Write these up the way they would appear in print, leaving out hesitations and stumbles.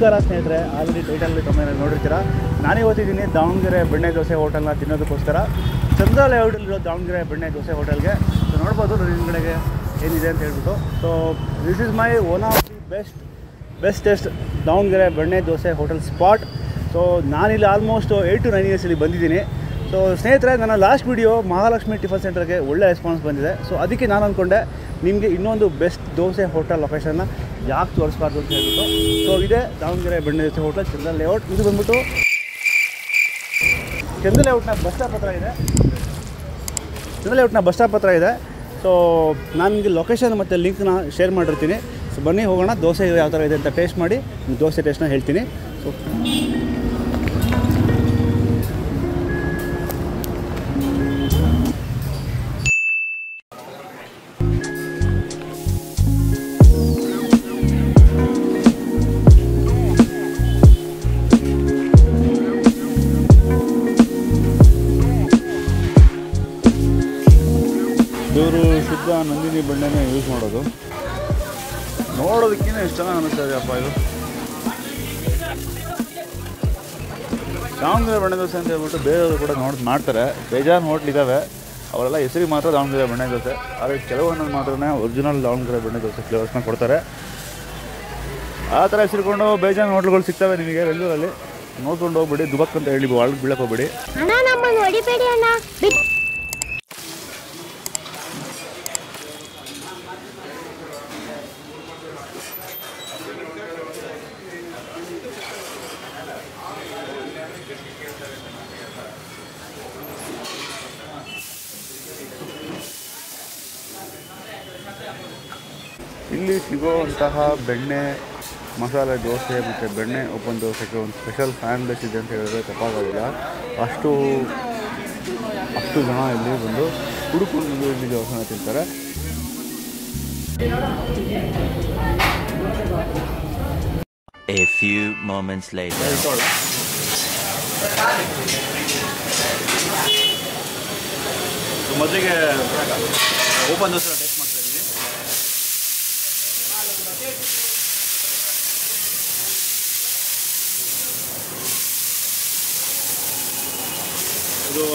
ನಮಸ್ಕಾರ ಸ್ನೇಹಿತರೆ, already title comment ನೋಡಿರ್ತೀರಾ. ನಾನೇ ಓದ್ತಿದ್ದೀನಿ ದಾವಣಗೆರೆ ಬೆಣ್ಣೆ ದೋಸೆ ಹೋಟೆಲ್ನ ತಿನ್ನೋದಕ್ಕೋಸ್ಕರ ಚಂದ್ರ ಲೇಔಟಲ್ಲಿರೋ ದಾವಣಗೆರೆ ಬೆಣ್ಣೆ ದೋಸೆ ಹೋಟೆಲ್ಗೆ. ಸೊ ನೋಡ್ಬೋದು ನನ್ನ ಹಿಂದ್ಗಡೆಗೆ ಏನಿದೆ ಅಂತ ಹೇಳ್ಬಿಟ್ಟು. So this is my one of the bestest Davanagere ಬೆಣ್ಣೆ ದೋಸೆ ಹೋಟೆಲ್ ಸ್ಪಾಟ್. ಸೊ ನಾನಿಲ್ಲಿ ಆಲ್ಮೋಸ್ಟ್ 8 to 9 years ಇಲ್ಲಿ ಬಂದಿದ್ದೀನಿ. ಸೊ ಸ್ನೇಹಿತರೆ, ನನ್ನ ಲಾಸ್ಟ್ ವೀಡಿಯೋ ಮಹಾಲಕ್ಷ್ಮಿ ಟಿಫನ್ ಸೆಂಟರ್ಗೆ ಒಳ್ಳೆ ರೆಸ್ಪಾನ್ಸ್ ಬಂದಿದೆ. ಸೊ ಅದಕ್ಕೆ ನಾನು ಅಂದ್ಕೊಂಡೆ ನಿಮಗೆ ಇನ್ನೊಂದು ಬೆಸ್ಟ್ ದೋಸೆ ಹೋಟೆಲ್ ಲೊಕೇಶನ್ನ ಯಾಕೆ ತೋರಿಸ್ಬಾರ್ದು ಅಂತ ಹೇಳ್ಬಿಟ್ಟು. ಸೊ ಇದೇ ದಾವಣಗೆರೆ ಬೆಣ್ಣೆ ದೋಸೆ ಹೋಟೆಲ್ ಚಂದ್ರ ಲೇಔಟ್. ಇದು ಬಂದ್ಬಿಟ್ಟು ಚಂದ್ರ ಲೇಔಟ್ನ ಬಸ್ ಸ್ಟಾಪ್ ಹತ್ರ ಇದೆ. ಚಂದ್ರ ಲೇಔಟ್ನ ಬಸ್ ಸ್ಟಾಪ್ ಹತ್ರ ಇದೆ. ಸೊ ನಾನು ನಿಮಗೆ ಲೊಕೇಶನ್ ಮತ್ತು ಲಿಂಕ್ನ ಶೇರ್ ಮಾಡಿರ್ತೀನಿ. ಸೊ ಬನ್ನಿ ಹೋಗೋಣ, ದೋಸೆ ಯಾವ ಥರ ಇದೆ ಅಂತ ಟೇಸ್ಟ್ ಮಾಡಿ ದೋಸೆ ಟೇಸ್ಟ್ನ ಹೇಳ್ತೀನಿ. ಸೊ ಇವರು ಶುದ್ಧ ನಂದಿನಿ ಬೆಣ್ಣೆನೇ ಯೂಸ್ ಮಾಡೋದು. ನೋಡೋದಕ್ಕಿಂತ ಎಷ್ಟು ಚೆನ್ನಾಗಿ ಅನ್ನಿಸ್ತದೆ ಅಪ್ಪ. ಇದು ದಾವಣಗೆರೆ ಬೆಣ್ಣೆ ದೋಸೆ ಅಂತ ಹೇಳ್ಬಿಟ್ಟು ಬೇರೆಯವರು ಕೂಡ ಮಾಡ್ತಾರೆ. ಬೇಜಾರು ಹೋಟ್ಲಿದ್ದಾವೆ, ಅವರೆಲ್ಲ ಹೆಸರಿಗೆ ಮಾತ್ರ ದಾವಣಗೆರೆ ಬೆಣ್ಣೆ ದೋಸೆ. ಆದರೆ ಕೆಲವೊಂದು ಮಾತ್ರ ಒರಿಜಿನಲ್ ದಾವಣಗೆರೆ ಬೆಣ್ಣೆ ದೋಸೆ ಫ್ಲೇವರ್ಸ್ನ ಕೊಡ್ತಾರೆ. ಆ ಥರ ಹೆಸರುಕೊಂಡು ಬೇಜಾರು ಹೋಟ್ಲುಗಳು ಸಿಗ್ತವೆ ನಿಮಗೆ ಬೆಂಗಳೂರಲ್ಲಿ. ನೋಡ್ಕೊಂಡು ಹೋಗ್ಬಿಡಿ, ದುಬಕ್ ಅಂತ ಹೇಳಿ ಒಳಗೆ ಬೀಳಕ್ಕೆ ಹೋಗ್ಬಿಡಿ. ಇಲ್ಲಿ ಸಿಗೋವಂತಹ ಬೆಣ್ಣೆ ಮಸಾಲೆ ದೋಸೆ ಮತ್ತು ಬೆಣ್ಣೆ ಓಪನ್ ದೋಸೆಗೆ ಒಂದು ಸ್ಪೆಷಲ್ ಫ್ಯಾನ್ ಬೇಸ್ ಇದೆ ಅಂತ ಹೇಳಿದ್ರೆ ತಪ್ಪಾಗೋದಿಲ್ಲ. ಅಷ್ಟು ಜನ ಇಲ್ಲಿ ಬಂದು ಹುಡುಕೊಂಡು ಇಲ್ಲಿ ದೋಸೆನ ತಿಂತಾರೆ. A few moments later. ಮೊದಲಿಗೆ ಓಪನ್ ದೋಸೆ ಟೇಸ್ಟ್ ಮಾಡ್ತಾ ಇದ್ದೀವಿ. ಇದು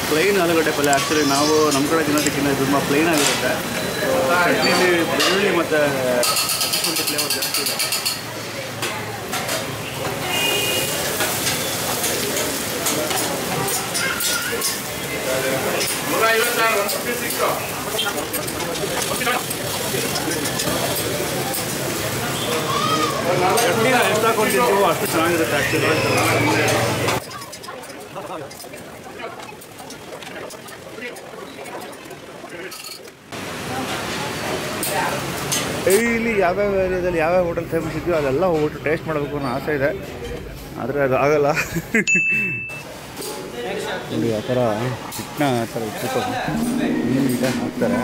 ಪ್ಲೈನ್ ಆಲೂಗಡ್ಡೆ ಪಲ್ಯ. ಆ್ಯಕ್ಚುಲಿ ನಾವು ನಮ್ಮ ಕಡೆ ತಿನ್ನೋದಕ್ಕಿಂತ ತುಂಬ ಪ್ಲೈನ್ ಆಗಿರುತ್ತೆ. ಚಟ್ನಿಲಿ ಬೆಳ್ಳುಳ್ಳಿ ಮತ್ತು ಹಸಿಶುಂಠಿ ಫ್ಲೇವರ್ ಜಾಸ್ತಿ ಇದೆ. ಚಟ್ನಿನ ಎಷ್ಟು ಹಾಕೊಂಡಿರ್ತೀವೋ ಅಷ್ಟು ಚೆನ್ನಾಗಿರುತ್ತೆ ಆ್ಯಕ್ಚುಲಿ. ಡೈಲಿ ಯಾವ್ಯಾವ ಏರಿಯಾದಲ್ಲಿ ಯಾವ್ಯಾವ ಹೋಟೆಲ್ ಫೇಮಸ್ ಇದೆಯೋ ಅದೆಲ್ಲ ಹೋಗ್ಬಿಟ್ಟು ಟೇಸ್ಟ್ ಮಾಡಬೇಕು ಅನ್ನೋ ಆಸೆ ಇದೆ, ಆದರೆ ಅದು ಆಗಲ್ಲ. ನೋಡಿ ಆ ಥರ ಹಿಟ್ಟನ್ನ ಆ ಥರ ಇಟ್ಬಿಟ್ಟು ನೀಟಾಗಿ ಹಾಕ್ತಾರೆ.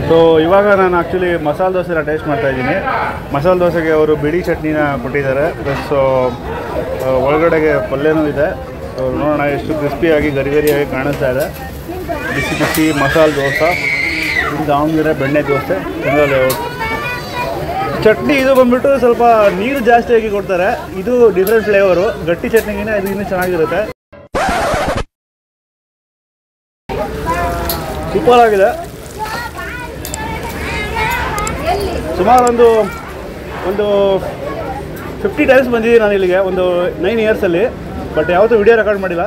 ಸೊ ಇವಾಗ ನಾನು ಆ್ಯಕ್ಚುಲಿ ಮಸಾಲೆ ದೋಸೆನ ಟೇಸ್ಟ್ ಮಾಡ್ತಾಯಿದ್ದೀನಿ. ಮಸಾಲೆ ದೋಸೆಗೆ ಅವರು ಬಿಳಿ ಚಟ್ನಿನ ಕೊಟ್ಟಿದ್ದಾರೆ, ಪ್ಲಸ್ ಒಳಗಡೆಗೆ ಪಲ್ಯನೂ ಇದೆ. ಸೊ ನೋಡೋಣ ಎಷ್ಟು ಕ್ರಿಸ್ಪಿಯಾಗಿ ಗರಿಗರಿಯಾಗಿ ಕಾಣಿಸ್ತಾ ಇದೆ. ಬಿಸಿ ಬಿಸಿ ಮಸಾಲೆ ದೋಸೆ, ದಾವಣಗೆರೆ ಬೆಣ್ಣೆ ದೋಸೆ ಚಂದ್ರ ಲೇಔಟ್. ಚಟ್ನಿ ಇದು ಬಂದುಬಿಟ್ಟು ಸ್ವಲ್ಪ ನೀರು ಜಾಸ್ತಿಯಾಗಿ ಕೊಡ್ತಾರೆ. ಇದು ಡಿಫ್ರೆಂಟ್ ಫ್ಲೇವರು. ಗಟ್ಟಿ ಚಟ್ನಿಗಿನ ಇದು ಇನ್ನೂ ಚೆನ್ನಾಗಿರುತ್ತೆ. ಸೂಪರ್ ಆಗಿದೆ. ಸುಮಾರು ಒಂದು 50 ಟೈಮ್ಸ್ ಬಂದಿದ್ದೀನಿ ನಾನು ಇಲ್ಲಿಗೆ, ಒಂದು 9 ಇಯರ್ಸಲ್ಲಿ. ಬಟ್ ಯಾವತ್ತೂ ವಿಡಿಯೋ ರೆಕಾರ್ಡ್ ಮಾಡಿಲ್ಲ.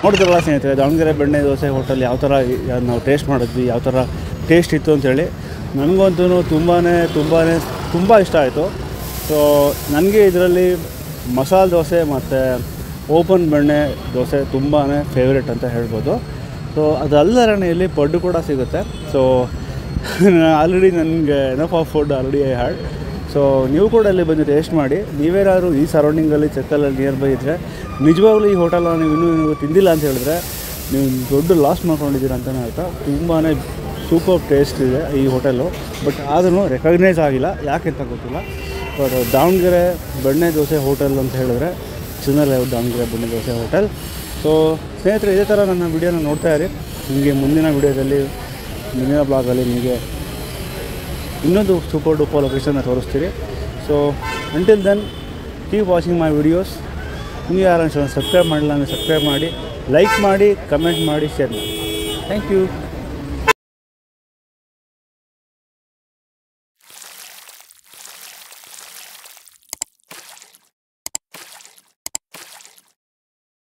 ನೋಡಿದ್ರಲ್ಲ ಸ್ನೇಹಿತರೆ, ದಾವಣಗೆರೆ ಬೆಣ್ಣೆ ದೋಸೆ ಹೋಟೆಲ್ ಯಾವ ಥರ ನಾವು ಟೇಸ್ಟ್ ಮಾಡಿದ್ವಿ, ಯಾವ ಥರ ಟೇಸ್ಟ್ ಇತ್ತು ಅಂಥೇಳಿ. ನನಗಂತೂ ತುಂಬ ಇಷ್ಟ ಆಯಿತು. ಸೊ ನನಗೆ ಇದರಲ್ಲಿ ಮಸಾಲೆ ದೋಸೆ ಮತ್ತು ಓಪನ್ ಬೆಣ್ಣೆ ದೋಸೆ ತುಂಬಾ ಫೇವ್ರೇಟ್ ಅಂತ ಹೇಳ್ಬೋದು. ಸೊ ಅದಲ್ಲದೇ ಇಲ್ಲಿ ಪಡ್ಡು ಕೂಡ ಸಿಗುತ್ತೆ. ಸೊ ಆಲ್ರೆಡಿ ನನಗೆ enough of food already I had. So ನೀವು ಕೂಡ ಅಲ್ಲಿ ಬಂದು ಟೇಸ್ಟ್ ಮಾಡಿ. ನೀವೇನಾದ್ರು ಈ ಸರೌಂಡಿಂಗಲ್ಲಿ ಚೆಕ್ಕಲ್ಲಿ ನಿಯರ್ ಬೈ ಇದ್ದರೆ ನಿಜವಾಗ್ಲೂ ಈ ಹೋಟೆಲ್ನ ನೀವು ತಿಂದಿಲ್ಲ ಅಂತ ಹೇಳಿದ್ರೆ ನೀವು ದೊಡ್ಡ ಲಾಸ್ ಮಾಡ್ಕೊಂಡಿದ್ದೀರ ಅಂತಲೇ ಅರ್ಥ. ತುಂಬಾ ಸೂಪರ್ ಟೇಸ್ಟ್ ಇದೆ ಈ ಹೋಟೆಲು, ಬಟ್ ಆದ್ರೂ ರೆಕಗ್ನೈಸ್ ಆಗಿಲ್ಲ, ಯಾಕೆ ಅಂತ ಗೊತ್ತಿಲ್ಲ. ಬಟ್ ದಾವಣಗೆರೆ ಬೆಣ್ಣೆ ದೋಸೆ ಹೋಟೆಲ್ ಅಂತ ಹೇಳಿದ್ರೆ ಚಂದ್ರ ಲೇಔಟ್ ದಾವಣಗೆರೆ ಬೆಣ್ಣೆ ದೋಸೆ ಹೋಟೆಲ್. ಸೊ ಸ್ನೇಹಿತರೆ, ಇದೇ ಥರ ನನ್ನ ವಿಡಿಯೋನ ನೋಡ್ತಾ ಇರಿ. ನಿಮಗೆ ಮುಂದಿನ ವಿಡಿಯೋದಲ್ಲಿ, ಮುಂದಿನ ಬ್ಲಾಗಲ್ಲಿ ನಿಮಗೆ ಇನ್ನೊಂದು ಸೂಪರ್ ಡೂಪರ್ ಲೊಕೇಶನ್ನ ತೋರಿಸ್ತೀರಿ. So until then keep watching my videos. ನೀವು ಯಾರು ಸಬ್ಸ್ಕ್ರೈಬ್ ಮಾಡಿಲ್ಲ ಅಂದರೆ ಸಬ್ಸ್ಕ್ರೈಬ್ ಮಾಡಿ, ಲೈಕ್ ಮಾಡಿ, ಕಮೆಂಟ್ ಮಾಡಿ, ಶೇರ್ ಮಾಡಿ. Thank you.